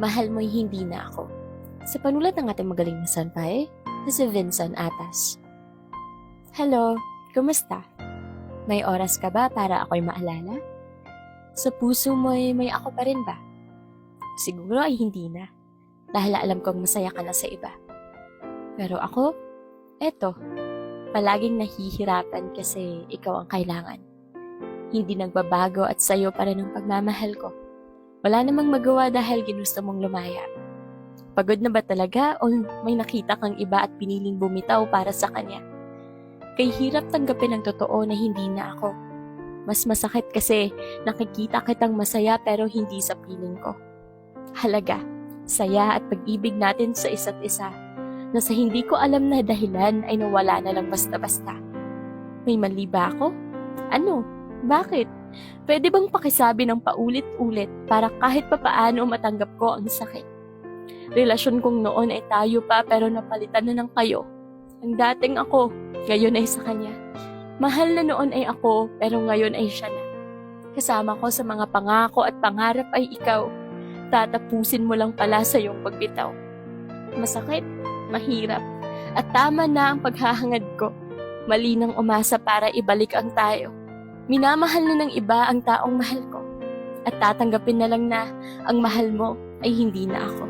Mahal mo'y hindi na ako. Sa panulat ng ating magaling na sanpay, na si Vincent Atas. Hello, kumusta? May oras ka ba para ako'y maalala? Sa puso mo'y may ako pa rin ba? Siguro ay hindi na, dahil alam kong masaya ka na sa iba. Pero ako, eto, palaging nahihirapan kasi ikaw ang kailangan. Hindi nagbabago at sayo pa rin ang pagmamahal ko. Wala namang magawa dahil ginusto mong lumaya. Pagod na ba talaga o may nakita kang iba at piniling bumitaw para sa kanya? Kay hirap tanggapin ang totoo na hindi na ako. Mas masakit kasi nakikita kitang masaya pero hindi sa piling ko. Halaga, saya at pag-ibig natin sa isa't isa na sa hindi ko alam na dahilan ay nawala na lang basta-basta. May mali ba ako? Ano? Bakit? Pwede bang pakisabi ng paulit-ulit para kahit papaano matanggap ko ang sakit? Relasyon kong noon ay tayo pa pero napalitan na ng kayo. Ang dating ako, ngayon ay sa kanya. Mahal na noon ay ako pero ngayon ay siya na. Kasama ko sa mga pangako at pangarap ay ikaw. Tatapusin mo lang pala sa iyong pagbitaw. Masakit, mahirap, at tama na ang paghahangad ko. Mali nang umasa para ibalik ang tayo. Minamahal na ng iba ang taong mahal ko. At tatanggapin na lang na ang mahal mo ay hindi na ako.